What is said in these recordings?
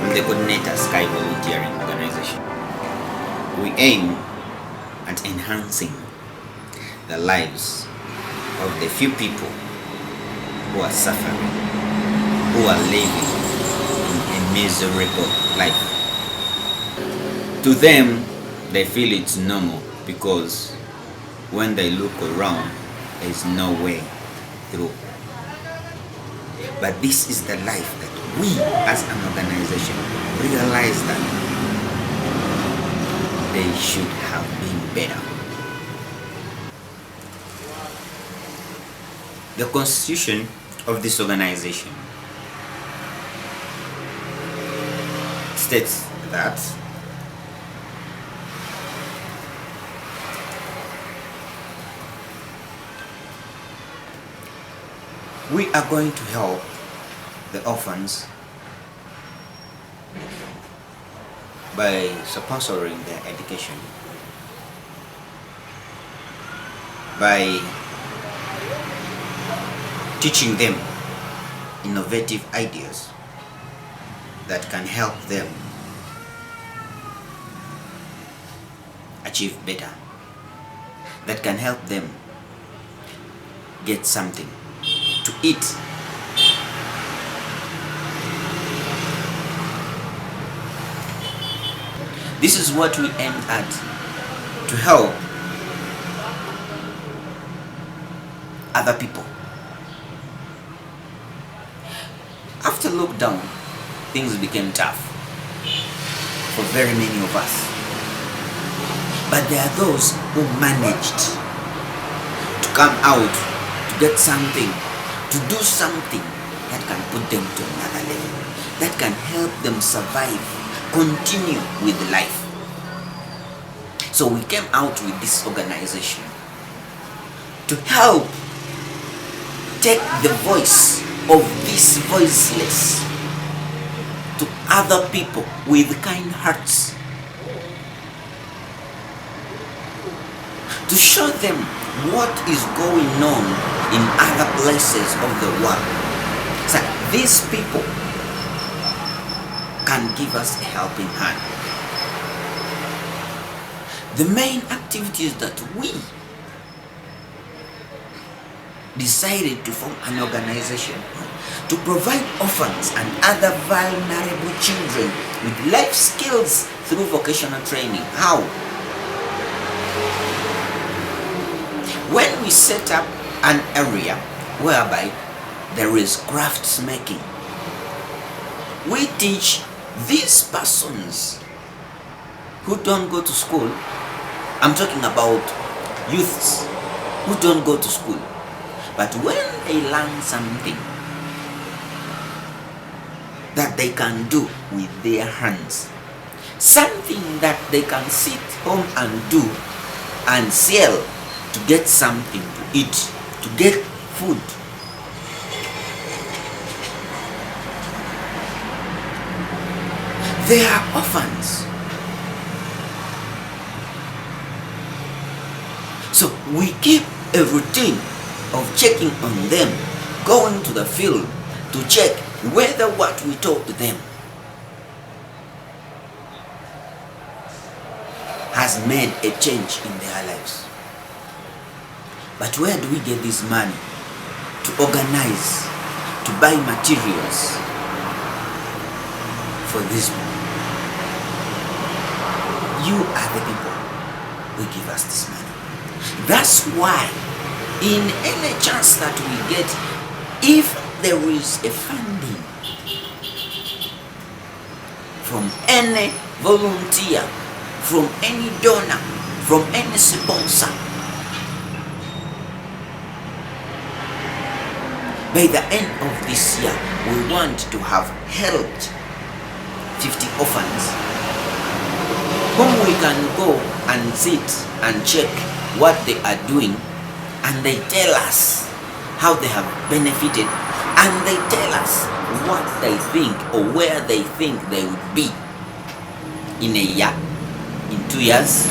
I'm the coordinator, Sky Volunteering Organization. We aim at enhancing the lives of the few people who are suffering, who are living a miserable life. To them, they feel it's normal because when they look around, there is no way through. But this is the life that we as an organization realize that they should have been better. The constitution of this organization states that we are going to help the orphans by sponsoring their education, by teaching them innovative ideas that can help them achieve better, that can help them get something to eat. This is what we aim at, to help other people. After lockdown, things became tough for very many of us. But there are those who managed to come out, to get something, to do something that can put them to another level, that can help them survive, continue with life. So we came out with this organization to help take the voice of these voiceless to other people with kind hearts, to show them what is going on in other places of the world. So these people can give us a helping hand. The main activities that we decided to form an organization to provide orphans and other vulnerable children with life skills through vocational training. How? When we set up an area whereby there is crafts making, we teach these persons who don't go to school. I'm talking about youths who don't go to school, but when they learn something that they can do with their hands, something that they can sit home and do and sell to get something to eat, to get food. They are orphans. So we keep a routine of checking on them, going to the field to check whether what we taught them has made a change in their lives. But where do we get this money to organize, to buy materials for this people? You are the people who give us this money. That's why in any chance that we get, if there is a funding from any volunteer, from any donor, from any sponsor, by the end of this year, we want to have helped 50 orphans whom we can go and sit and check what they are doing, and they tell us how they have benefited, and they tell us what they think or where they think they would be in a year, in 2 years,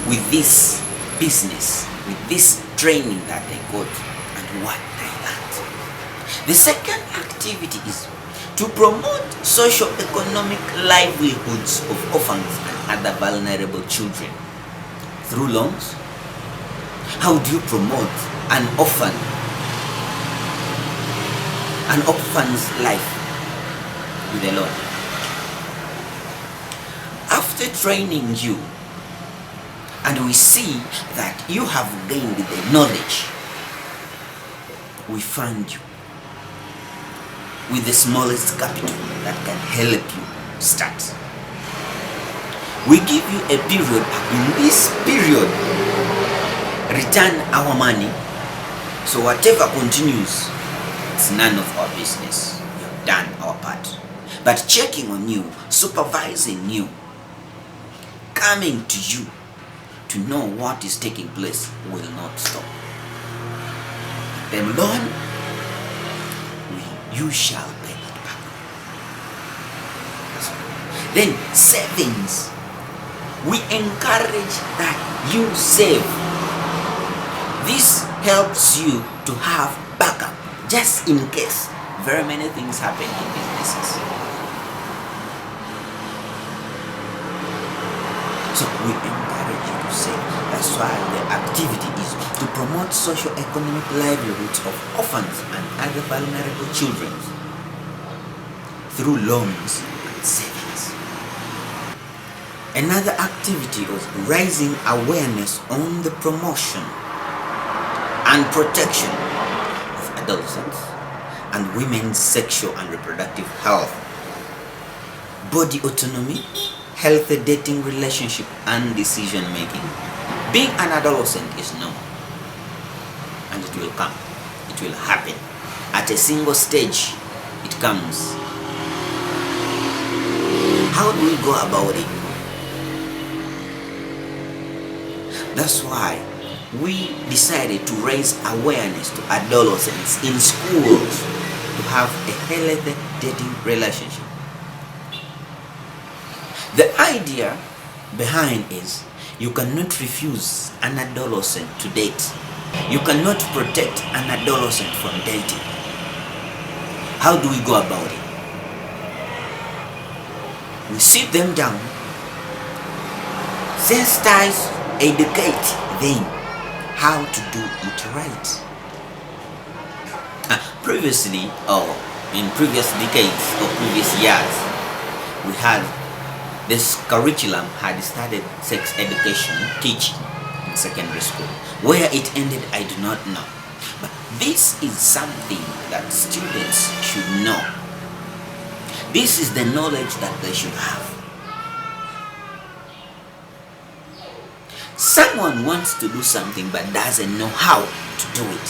with this business, with this training that they got and what they learned. The second activity is to promote socio-economic livelihoods of orphans and other vulnerable children through loans. How do you promote an orphan's life with a loan? After training you, and we see that you have gained the knowledge, we fund you with the smallest capital that can help you start. We give you a period. In this period, return our money. So whatever continues, it's none of our business. We have done our part. But checking on you, supervising you, coming to you to know what is taking place will not stop. Then loan, you shall pay it back. Then savings, we encourage that you save. This helps you to have backup just in case very many things happen in businesses. So we encourage you to save. That's why the activity is to promote socio-economic livelihoods of orphans and other vulnerable children through loans and savings. Another activity of raising awareness on the promotion and protection of adolescents and women's sexual and reproductive health, body autonomy, healthy dating relationship and decision making. Being an adolescent is normal, and it will come, it will happen. At a single stage, it comes. How do we go about it? That's why we decided to raise awareness to adolescents in schools to have a healthy dating relationship. The idea behind is you cannot refuse an adolescent to date. You cannot protect an adolescent from dating. How do we go about it? We sit them down, sensitize, educate them how to do it right. Previously, or in previous decades or previous years, we had this curriculum had started sex education teaching in secondary school. Where it ended, I do not know. But this is something that students should know. This is the knowledge that they should have. Someone wants to do something but doesn't know how to do it.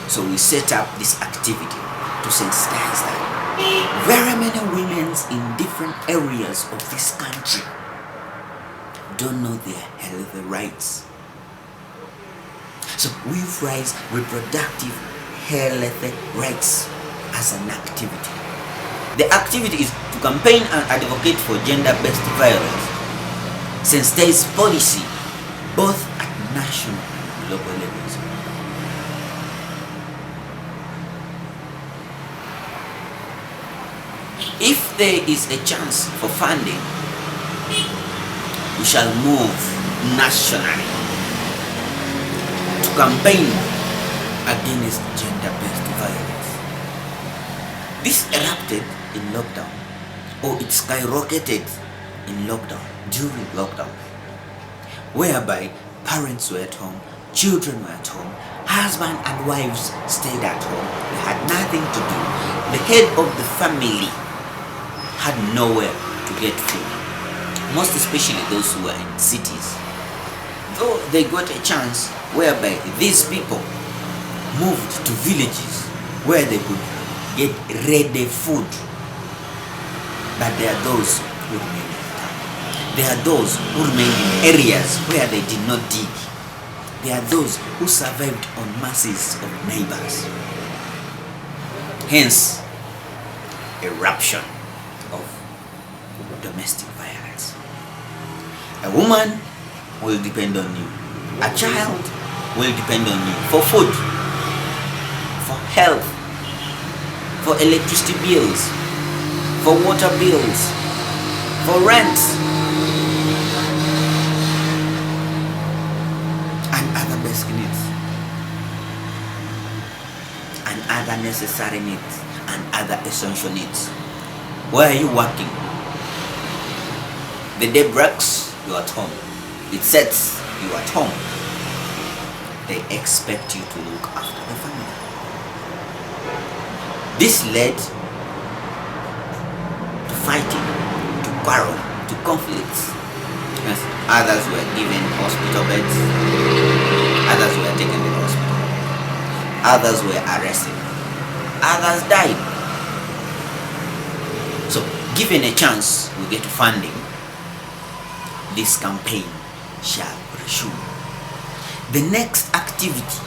So we set up this activity to sensitize that. Very many women in different areas of this country don't know their health rights. So we've raised reproductive health rights as an activity. The activity is to campaign and advocate for gender-based violence, sensitize policy both at national and global levels. If there is a chance for funding, we shall move nationally to campaign against gender-based violence. This erupted in lockdown, or it skyrocketed in lockdown, during lockdown, whereby parents were at home, children were at home, husband and wives stayed at home. They had nothing to do. The head of the family had nowhere to get food, most especially those who were in cities. Though they got a chance whereby these people moved to villages where they could get ready food, but there are those who remained in town. There are those who remained in areas where they did not dig. There are those who survived on masses of neighbors. Hence, eruption of domestic violence. A woman will depend on you. A child will depend on you for food, for health, for electricity bills, for water bills, for rent, and other basic needs, and other necessary needs, and other essential needs. Where are you working? The day breaks, you're at home. It sets, you're at home. They expect you to look after the family. This led to fighting, to quarrel, to conflicts. Yes. Others were given hospital beds. Others were taken to the hospital. Others were arrested. Others died. So, given a chance, we get funding. This campaign shall resume. The next activity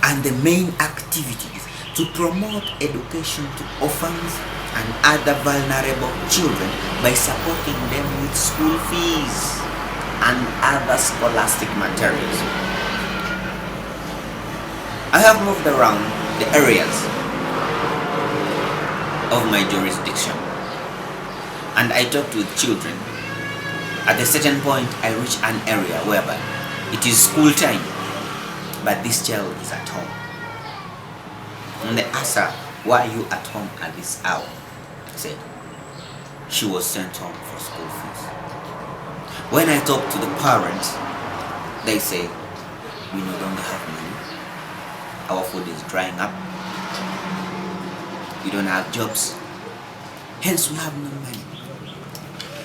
and the main activity is to promote education to orphans and other vulnerable children by supporting them with school fees and other scholastic materials. I have moved around the areas of my jurisdiction and I talked with children. At a certain point, I reach an area whereby it is school time, but this child is at home. And they asked her, why are you at home at this hour? I said, she was sent home for school fees. When I talk to the parents, they say, we no longer have money. Our food is drying up. We don't have jobs. Hence, we have no money.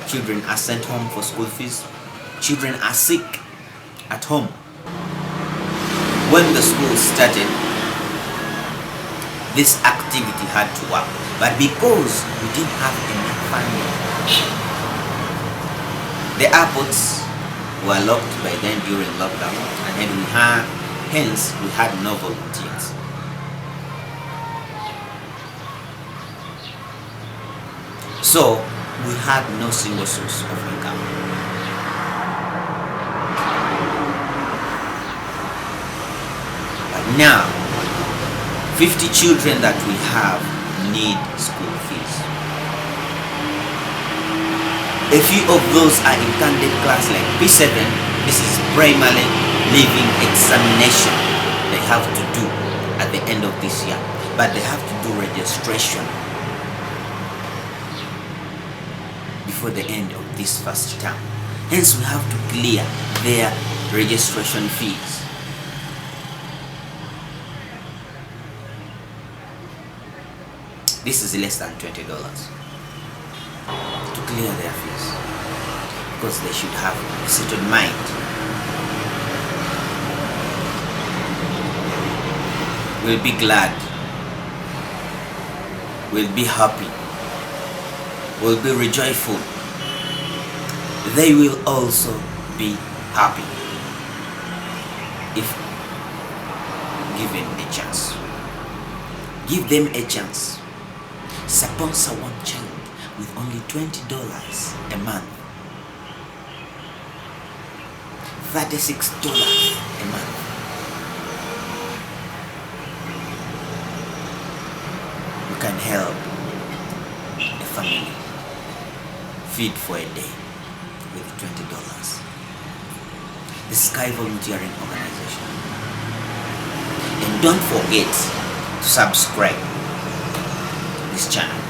Children are sent home for school fees. Children are sick at home. When the school started, this activity had to work. But because we didn't have enough funding, the airports were locked by then during lockdown, and hence we had no volunteers. So we had no single source of income. But now, 50 children that we have need school fees. A few of those are in candidate class like P7. This is primary leaving examination they have to do at the end of this year. But they have to do registration before the end of this first term. Hence, we have to clear their registration fees. This is less than $20 to clear their fees, because they should have a settled mind. We'll be glad. We'll be happy. Will be rejoiceful. They will also be happy if given a chance. Give them a chance. Sponsor one child with only $20 a month. $36 a month. You can help a family feed for a day with $20. The Sky Volunteering Organization. And don't forget to subscribe to this channel.